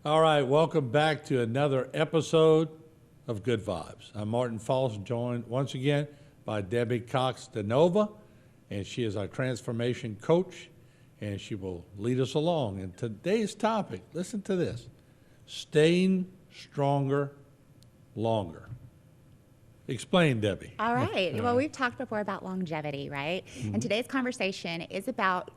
All right, welcome back to another episode of Good Vibes. I'm Martin Falls, joined once again by Debbie Cox DeNova, and she is our transformation coach, and she will lead us along. And today's topic, listen to this, staying stronger longer. Explain, Debbie. All right. Well, we've talked before about longevity, right? And today's conversation is about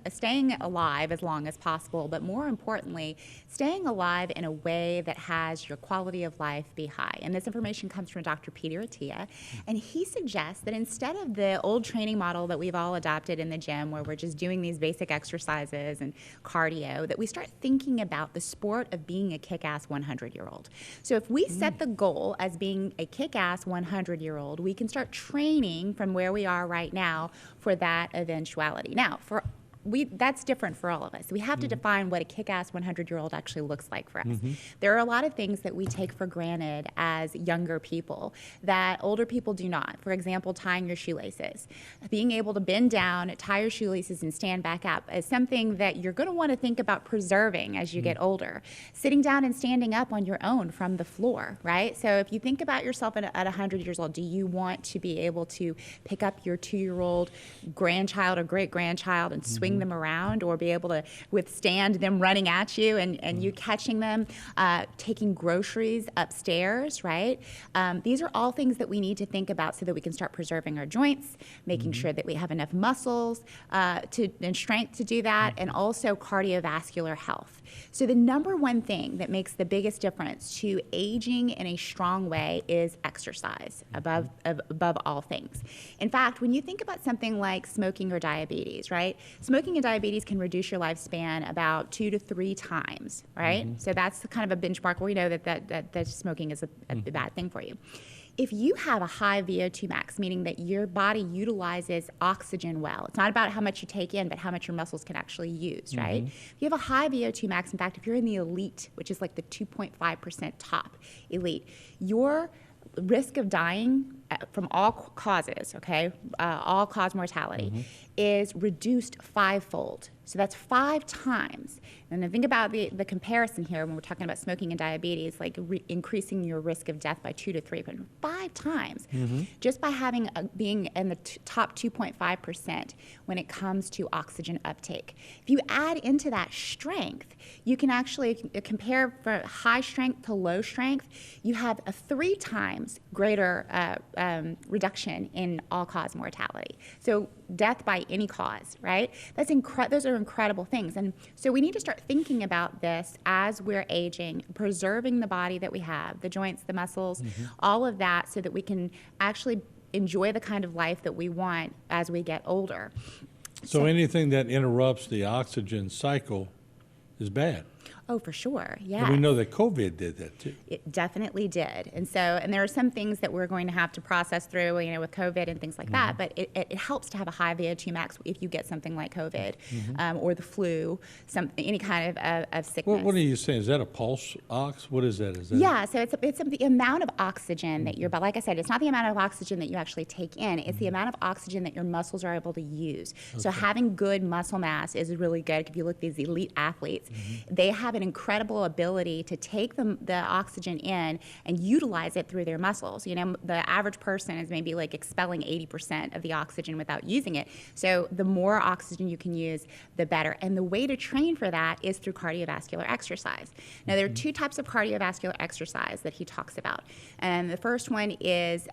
staying alive as long as possible, but more importantly, staying alive in a way that has your quality of life be high. And this information comes from Dr. Peter Attia, and he suggests that instead of the old training model that we've all adopted in the gym, where we're just doing these basic exercises and cardio, that we start thinking about the sport of being a kick-ass 100-year-old. So if we set the goal as being a kick-ass 100-year-old, we can start training from where we are right now for that eventuality. Now, that's different for all of us. We have to define what a kick-ass 100-year-old actually looks like for us. There are a lot of things that we take for granted as younger people that older people do not. For example, tying your shoelaces. Being able to bend down, tie your shoelaces, and stand back up is something that you're going to want to think about preserving as you get older. Sitting down and standing up on your own from the floor, right? So if you think about yourself at 100 years old, do you want to be able to pick up your 2-year-old grandchild or great-grandchild and swing them around, or be able to withstand them running at you and you catching them, taking groceries upstairs, right? These are all things that we need to think about so that we can start preserving our joints, making sure that we have enough muscles and strength to do that, and also cardiovascular health. So the number one thing that makes the biggest difference to aging in a strong way is exercise above all things. In fact, when you think about something like smoking or diabetes, right? Smoking and diabetes can reduce your lifespan about 2 to 3 times, right? So that's kind of a benchmark where we know that smoking is a bad thing for you. If you have a high VO2 max, meaning that your body utilizes oxygen well, it's not about how much you take in, but how much your muscles can actually use, right? If you have a high VO2 max, in fact, if you're in the elite, which is like the 2.5% top elite, your risk of dying from all causes, okay, all-cause mortality, is reduced 5-fold. So that's 5 times. And then think about the comparison here when we're talking about smoking and diabetes, like increasing your risk of death by 2 to 3, but 5 times, just by being in the top 2.5% when it comes to oxygen uptake. If you add into that strength, you can actually compare for high strength to low strength. You have a 3 times greater reduction in all-cause mortality. So death by any cause, right? Those are incredible things. And so we need to start thinking about this as we're aging, preserving the body that we have, the joints, the muscles, all of that, so that we can actually enjoy the kind of life that we want as we get older. So anything that interrupts the oxygen cycle is bad. Oh, for sure, yeah. And we know that COVID did that too. It definitely did. And there are some things that we're going to have to process through, with COVID and things like that, but it helps to have a high VO2 max if you get something like COVID or the flu, any kind of sickness. What are you saying? Is that a pulse ox? What is that? Yeah, so it's the amount of oxygen that but like I said, it's not the amount of oxygen that you actually take in, it's the amount of oxygen that your muscles are able to use. Okay. So having good muscle mass is really good. If you look at these elite athletes, they have an incredible ability to take the oxygen in and utilize it through their muscles. The average person is maybe like expelling 80% of the oxygen without using it. So the more oxygen you can use, the better. And the way to train for that is through cardiovascular exercise. Now, there are 2 types of cardiovascular exercise that he talks about. And the first one is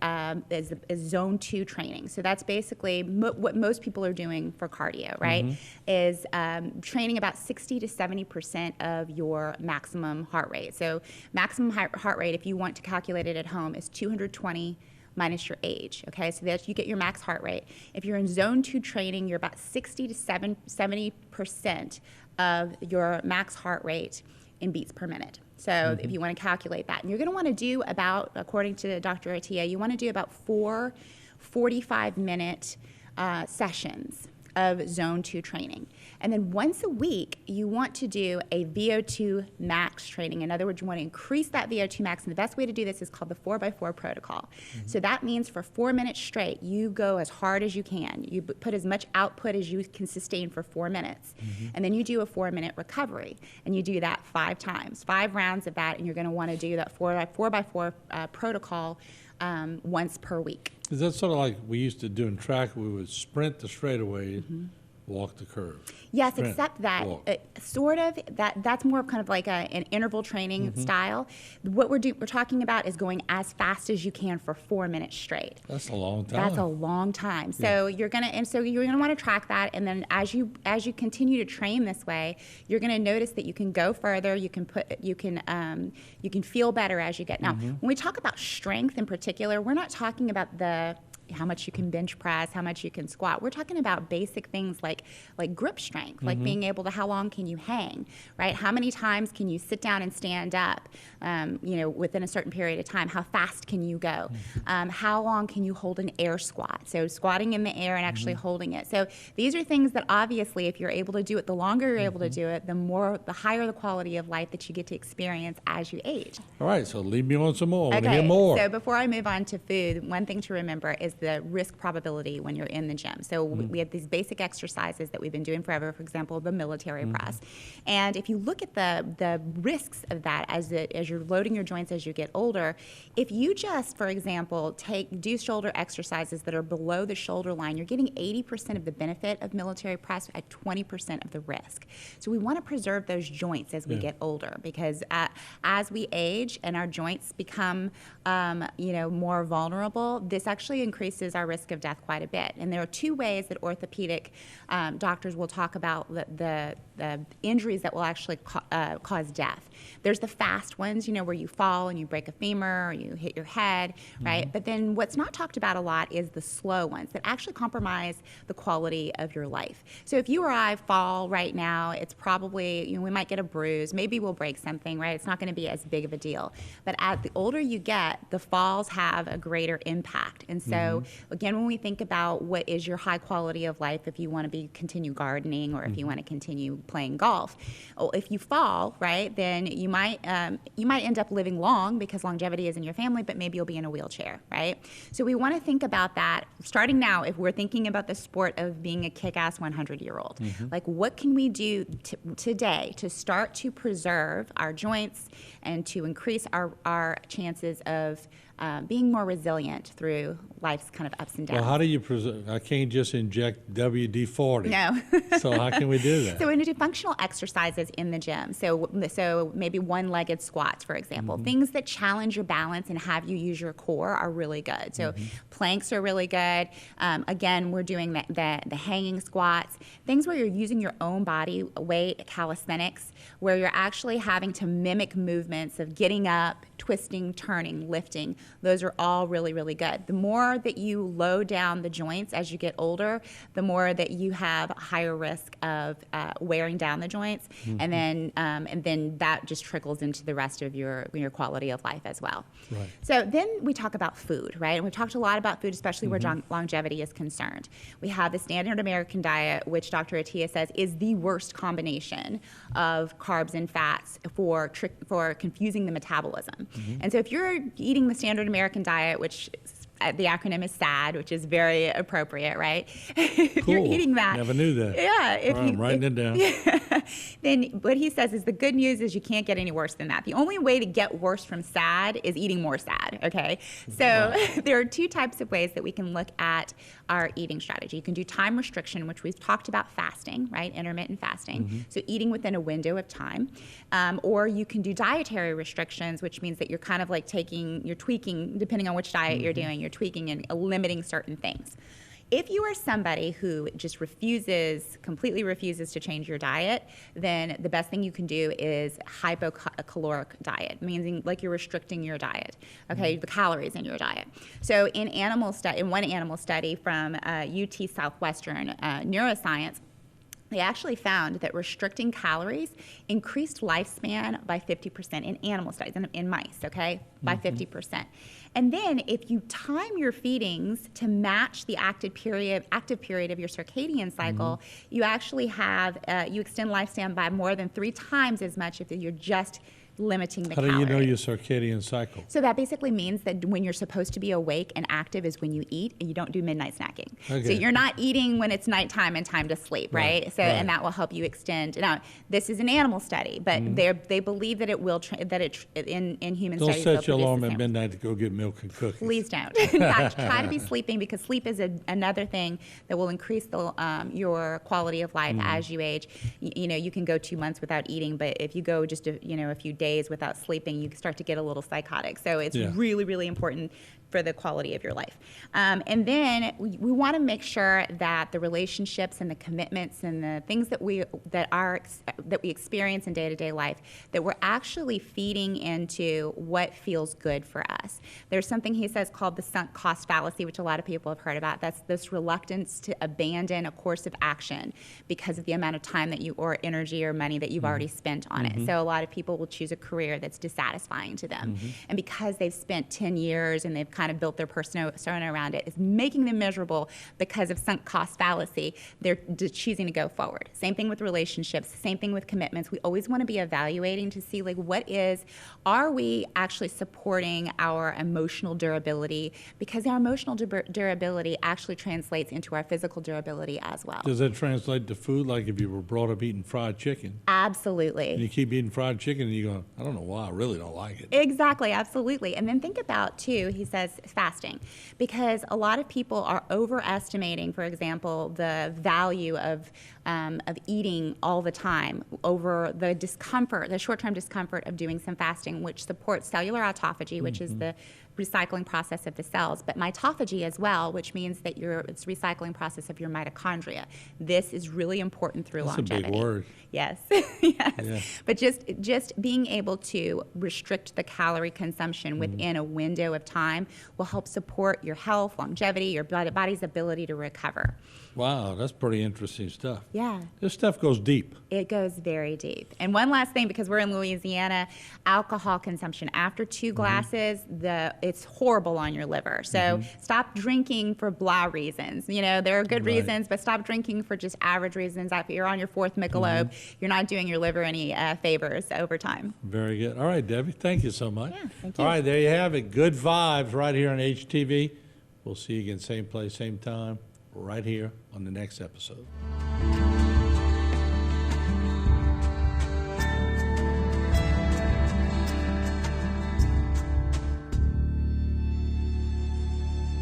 zone 2 training. So that's basically what most people are doing for cardio, right? Is training about 60 to 70% of your maximum heart rate. So maximum heart rate, if you want to calculate it at home, is 220 minus your age, okay? So that you get your max heart rate. If you're in zone 2 training, you're about 60 to 70% of your max heart rate in beats per minute. So if you want to calculate that, and you're going to want to do about, according to Dr. Attia, you want to do about 4 45-minute sessions of zone 2 training. And then once a week, you want to do a VO2 max training. In other words, you want to increase that VO2 max. And the best way to do this is called the 4x4 protocol. So that means for 4 minutes straight, you go as hard as you can. You put as much output as you can sustain for 4 minutes. And then you do a 4-minute recovery. And you do that 5 times, 5 rounds of that. And you're going to want to do that 4x4 protocol once per week. Is that sort of like we used to do in track? We would sprint the straightaway, walk the curve. Yes, Sprint, except that walk. that's more of kind of like an interval training style. What we're talking about is going as fast as you can for 4 minutes straight. That's a long time. That's a long time. So you're gonna want to track that, and then as you continue to train this way, you're gonna notice that you can go further. You can feel better as you get. Now, when we talk about strength in particular, we're not talking about how much you can bench press, how much you can squat. We're talking about basic things like grip strength, like being able to, how long can you hang, right? How many times can you sit down and stand up, within a certain period of time? How fast can you go? How long can you hold an air squat? So squatting in the air and actually holding it. So these are things that obviously, if you're able to do it, the longer you're able to do it, the higher the quality of life that you get to experience as you age. All right, so lead me on some more. I want to hear more. So before I move on to food, one thing to remember is the risk probability when you're in the gym. So we have these basic exercises that we've been doing forever, for example, the military press. And if you look at the risks of that as you're loading your joints as you get older, if you just, for example, do shoulder exercises that are below the shoulder line, you're getting 80% of the benefit of military press at 20% of the risk. So we want to preserve those joints as we get older, because as we age and our joints become more vulnerable, this actually increases our risk of death quite a bit. And there are 2 ways that orthopedic doctors will talk about the injuries that will actually cause death. There's the fast ones, where you fall and you break a femur or you hit your head, right? But then what's not talked about a lot is the slow ones that actually compromise the quality of your life. So if you or I fall right now, it's probably, we might get a bruise, maybe we'll break something, right? It's not going to be as big of a deal. But as the older you get, the falls have a greater impact. And so again, when we think about what is your high quality of life, if you want to continue gardening or if you want to continue playing golf, if you fall, right, then you might end up living long because longevity is in your family, but maybe you'll be in a wheelchair, right? So we want to think about that starting now. If we're thinking about the sport of being a kick-ass 100-year-old, like what can we do today to start to preserve our joints and to increase our chances of being more resilient through life's kind of ups and downs. Well, how do you preserve? I can't just inject WD-40. No. So how can we do that? So we're going to do functional exercises in the gym. So maybe one-legged squats, for example. Things that challenge your balance and have you use your core are really good. So planks are really good. Again, we're doing the hanging squats. Things where you're using your own body weight, calisthenics, where you're actually having to mimic movements of getting up, twisting, turning, lifting. Those are all really, really good. The more that you load down the joints as you get older, the more that you have a higher risk of wearing down the joints, and then that just trickles into the rest of your quality of life as well. Right. So then we talk about food, right? And we've talked a lot about food, especially where longevity is concerned. We have the standard American diet, which Dr. Attia says is the worst combination of carbs and fats for confusing the metabolism. And so if you're eating the standard American diet, which the acronym is SAD, which is very appropriate, right? If you're eating that. Never knew that. Yeah. I'm writing it down. Then what he says is the good news is you can't get any worse than that. The only way to get worse from SAD is eating more SAD, okay? So there are 2 types of ways that we can look at our eating strategy. You can do time restriction, which we've talked about fasting, right? Intermittent fasting. So eating within a window of time. Or you can do dietary restrictions, which means that you're kind of like you're tweaking, depending on which diet you're doing, you're tweaking and limiting certain things. If you are somebody who just completely refuses to change your diet, then the best thing you can do is hypocaloric diet, meaning like you're restricting your diet, okay, the calories in your diet. So in one animal study from UT Southwestern Neuroscience, they actually found that restricting calories increased lifespan by 50% in animal studies, in mice, okay, by 50%. And then if you time your feedings to match the active period of your circadian cycle, you actually have, you extend lifespan by more than 3 times as much if you're just limiting the How calories. do you know your circadian cycle? So that basically means that when you're supposed to be awake and active is when you eat, and you don't do midnight snacking. So Okay. you're not eating when it's nighttime and time to sleep, right? So right. and that will help you extend. Now, this is an animal study, but they believe that it will in human Don't studies. they'll set your produce the alarm at same. midnight to go get milk and cookies. Please don't. In fact, try to be sleeping, because sleep is another thing that will increase your quality of life as you age. You know, you can go 2 months without eating, but if you go just a few days without sleeping, you start to get a little psychotic. So it's really, really important for the quality of your life. And then we want to make sure that the relationships and the commitments and the things that we experience in day-to-day life, that we're actually feeding into what feels good for us. There's something he says called the sunk cost fallacy, which a lot of people have heard about. That's this reluctance to abandon a course of action because of the amount of time that or energy or money that you've already spent on it. So a lot of people will choose a career that's dissatisfying to them. And because they've spent 10 years and they've kind of built their persona around it, is making them miserable because of sunk cost fallacy. They're choosing to go forward. Same thing with relationships, same thing with commitments. We always want to be evaluating to see, like, are we actually supporting our emotional durability? Because our emotional durability actually translates into our physical durability as well. Does that translate to food? Like if you were brought up eating fried chicken, and Absolutely. you keep eating fried chicken, and you go, I don't know why, I really don't like it. Exactly, absolutely. And then think about, too, he says fasting, because a lot of people are overestimating, for example, the value of eating all the time over the discomfort, the short-term discomfort of doing some fasting, which supports cellular autophagy, which is the recycling process of the cells, but mitophagy as well, which means that it's recycling process of your mitochondria. This is really important through That's longevity. a big word. Yes, yes. Yeah. But just being able to restrict the calorie consumption within a window of time will help support your health, longevity, your body's ability to recover. Wow, that's pretty interesting stuff. Yeah. This stuff goes deep. It goes very deep. And one last thing, because we're in Louisiana, alcohol consumption. After 2 glasses, it's horrible on your liver. So stop drinking for blah reasons. You know, there are good Right. reasons, but stop drinking for just average reasons. If you're on your 4th Michelob, you're not doing your liver any favors over time. Very good. All right, Debbie, thank you so much. Yeah, thank All you. right, there you have it. Good vibes right here on HTV. We'll see you again, same place, same time, right here on the next episode.